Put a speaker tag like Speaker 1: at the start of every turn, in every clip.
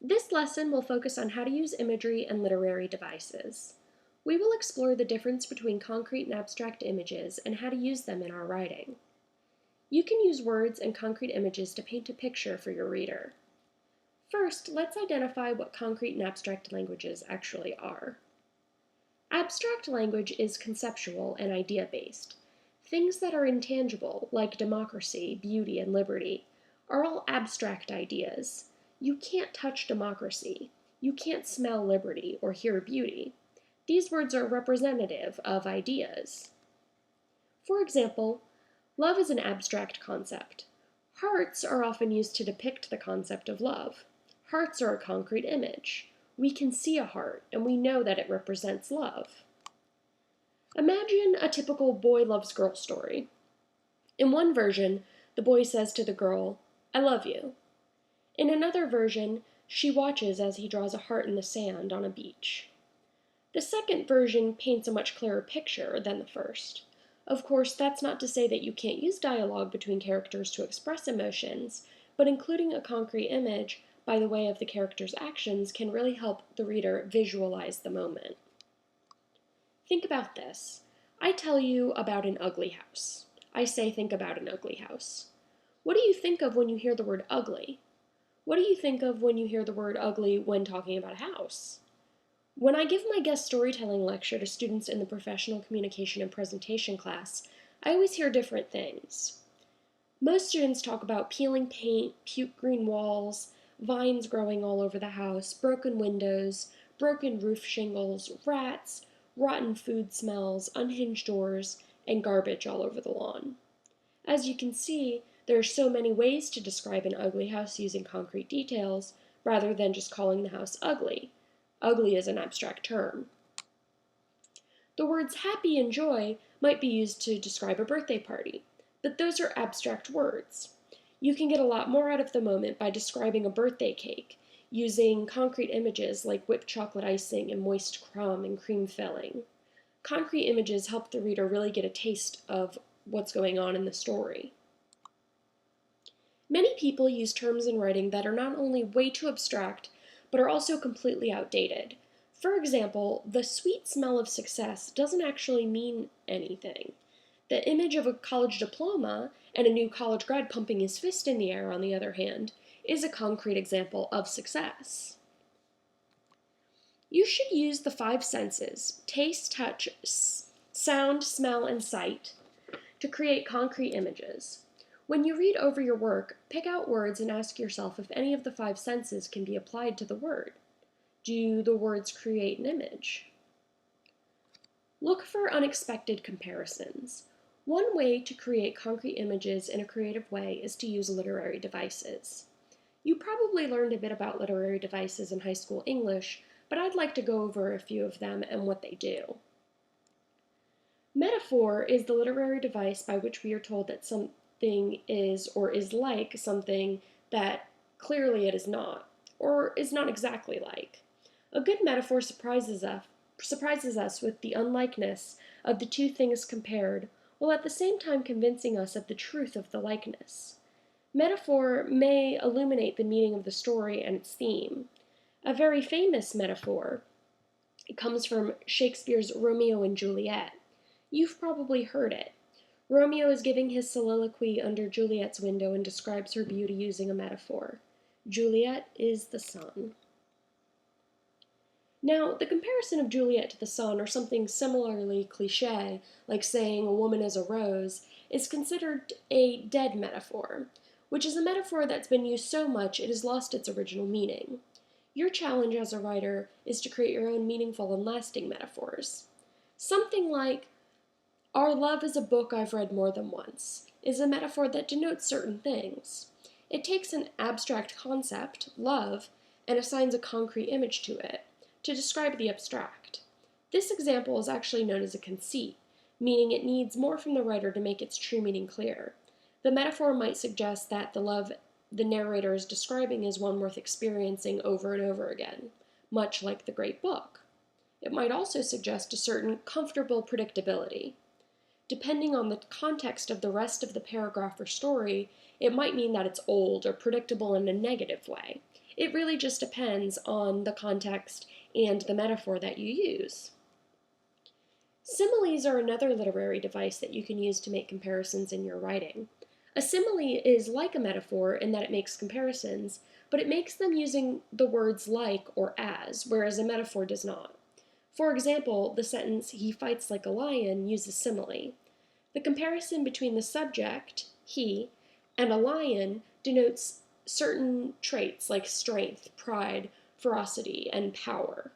Speaker 1: This lesson will focus on how to use imagery and literary devices. We will explore the difference between concrete and abstract images and how to use them in our writing. You can use words and concrete images to paint a picture for your reader. First, let's identify what concrete and abstract languages actually are. Abstract language is conceptual and idea-based. Things that are intangible, like democracy, beauty, and liberty, are all abstract ideas. You can't touch democracy. You can't smell liberty or hear beauty. These words are representative of ideas. For example, love is an abstract concept. Hearts are often used to depict the concept of love. Hearts are a concrete image. We can see a heart, and we know that it represents love. Imagine a typical boy loves girl story. In one version, the boy says to the girl, "I love you." In another version, she watches as he draws a heart in the sand on a beach. The second version paints a much clearer picture than the first. Of course, that's not to say that you can't use dialogue between characters to express emotions, but including a concrete image by the way of the character's actions can really help the reader visualize the moment. Think about this. I tell you about an ugly house. I say think about an ugly house. What do you think of when you hear the word ugly? What do you think of when you hear the word ugly when talking about a house? When I give my guest storytelling lecture to students in the professional communication and presentation class, I always hear different things. Most students talk about peeling paint, puke green walls, vines growing all over the house, broken windows, broken roof shingles, rats, rotten food smells, unhinged doors, and garbage all over the lawn. As you can see, there are so many ways to describe an ugly house using concrete details, rather than just calling the house ugly. Ugly is an abstract term. The words happy and joy might be used to describe a birthday party, but those are abstract words. You can get a lot more out of the moment by describing a birthday cake, using concrete images like whipped chocolate icing and moist crumb and cream filling. Concrete images help the reader really get a taste of what's going on in the story. Many people use terms in writing that are not only way too abstract, but are also completely outdated. For example, the sweet smell of success doesn't actually mean anything. The image of a college diploma and a new college grad pumping his fist in the air, on the other hand, is a concrete example of success. You should use the five senses, taste, touch, sound, smell, and sight, to create concrete images. When you read over your work, pick out words and ask yourself if any of the five senses can be applied to the word. Do the words create an image? Look for unexpected comparisons. One way to create concrete images in a creative way is to use literary devices. You probably learned a bit about literary devices in high school English, but I'd like to go over a few of them and what they do. Metaphor is the literary device by which we are told that something is or is like something that clearly it is not, or is not exactly like. A good metaphor surprises us with the unlikeness of the two things compared, while at the same time convincing us of the truth of the likeness. Metaphor may illuminate the meaning of the story and its theme. A very famous metaphor comes from Shakespeare's Romeo and Juliet. You've probably heard it. Romeo is giving his soliloquy under Juliet's window and describes her beauty using a metaphor. Juliet is the sun. Now, the comparison of Juliet to the sun, or something similarly cliché, like saying a woman is a rose, is considered a dead metaphor, which is a metaphor that's been used so much it has lost its original meaning. Your challenge as a writer is to create your own meaningful and lasting metaphors. Something like, "Our love is a book I've read more than once," is a metaphor that denotes certain things. It takes an abstract concept, love, and assigns a concrete image to it, to describe the abstract. This example is actually known as a conceit, meaning it needs more from the writer to make its true meaning clear. The metaphor might suggest that the love the narrator is describing is one worth experiencing over and over again, much like the great book. It might also suggest a certain comfortable predictability. Depending on the context of the rest of the paragraph or story, it might mean that it's old or predictable in a negative way. It really just depends on the context and the metaphor that you use. Similes are another literary device that you can use to make comparisons in your writing. A simile is like a metaphor in that it makes comparisons, but it makes them using the words like or as, whereas a metaphor does not. For example, the sentence, "he fights like a lion," uses simile. The comparison between the subject, he, and a lion denotes certain traits like strength, pride, ferocity, and power.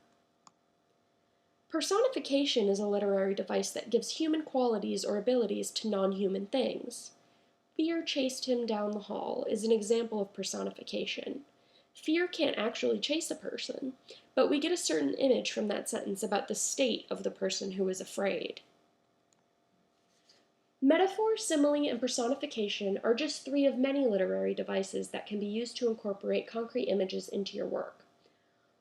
Speaker 1: Personification is a literary device that gives human qualities or abilities to non-human things. Fear chased him down the hall is an example of personification. Fear can't actually chase a person, but we get a certain image from that sentence about the state of the person who is afraid. Metaphor, simile, and personification are just three of many literary devices that can be used to incorporate concrete images into your work.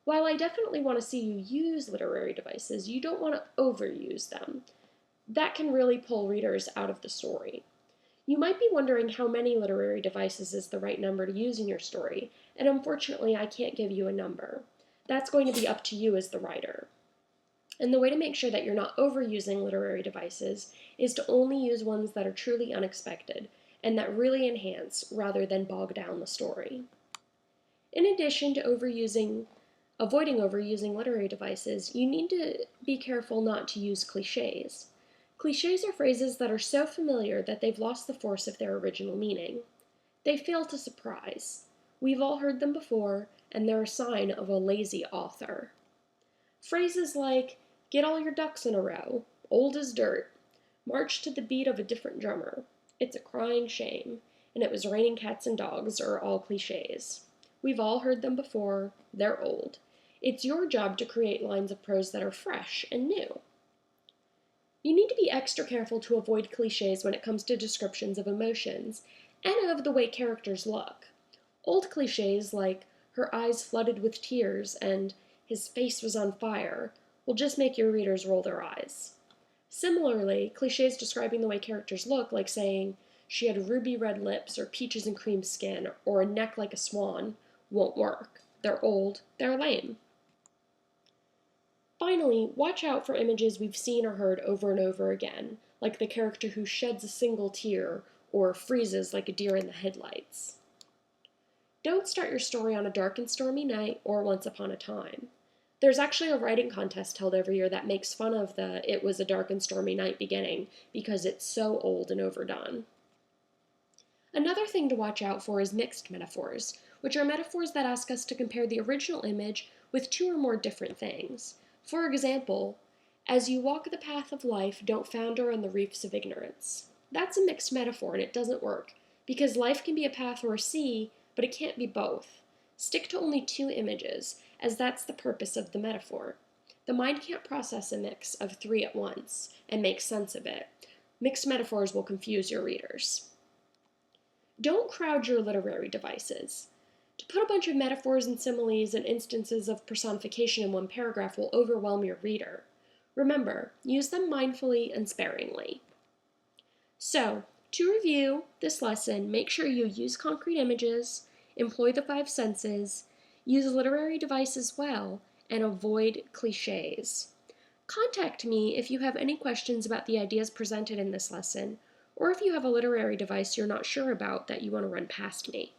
Speaker 1: While I definitely want to see you use literary devices, you don't want to overuse them. That can really pull readers out of the story. You might be wondering how many literary devices is the right number to use in your story, and unfortunately I can't give you a number. That's going to be up to you as the writer. And the way to make sure that you're not overusing literary devices is to only use ones that are truly unexpected and that really enhance rather than bog down the story. In addition to avoiding overusing literary devices, you need to be careful not to use cliches. Cliches are phrases that are so familiar that they've lost the force of their original meaning. They fail to surprise. We've all heard them before, and they're a sign of a lazy author. Phrases like, "get all your ducks in a row," "old as dirt," "march to the beat of a different drummer," "it's a crying shame," and "it was raining cats and dogs" are all cliches. We've all heard them before, they're old. It's your job to create lines of prose that are fresh and new. You need to be extra careful to avoid cliches when it comes to descriptions of emotions and of the way characters look. Old cliches like "her eyes flooded with tears" and "his face was on fire" will just make your readers roll their eyes. Similarly, cliches describing the way characters look, like saying "she had ruby red lips" or "peaches and cream skin" or "a neck like a swan," won't work. They're old, they're lame. Finally, watch out for images we've seen or heard over and over again, like the character who sheds a single tear or freezes like a deer in the headlights. Don't start your story on a dark and stormy night or once upon a time. There's actually a writing contest held every year that makes fun of the "it was a dark and stormy night" beginning because it's so old and overdone. Another thing to watch out for is mixed metaphors, which are metaphors that ask us to compare the original image with two or more different things. For example, "as you walk the path of life, don't founder on the reefs of ignorance." That's a mixed metaphor and it doesn't work, because life can be a path or a sea, but it can't be both. Stick to only two images, as that's the purpose of the metaphor. The mind can't process a mix of three at once and make sense of it. Mixed metaphors will confuse your readers. Don't crowd your literary devices. To put a bunch of metaphors and similes and instances of personification in one paragraph will overwhelm your reader. Remember, use them mindfully and sparingly. So, to review this lesson, make sure you use concrete images, employ the five senses, use literary devices well, and avoid cliches. Contact me if you have any questions about the ideas presented in this lesson, or if you have a literary device you're not sure about that you want to run past me.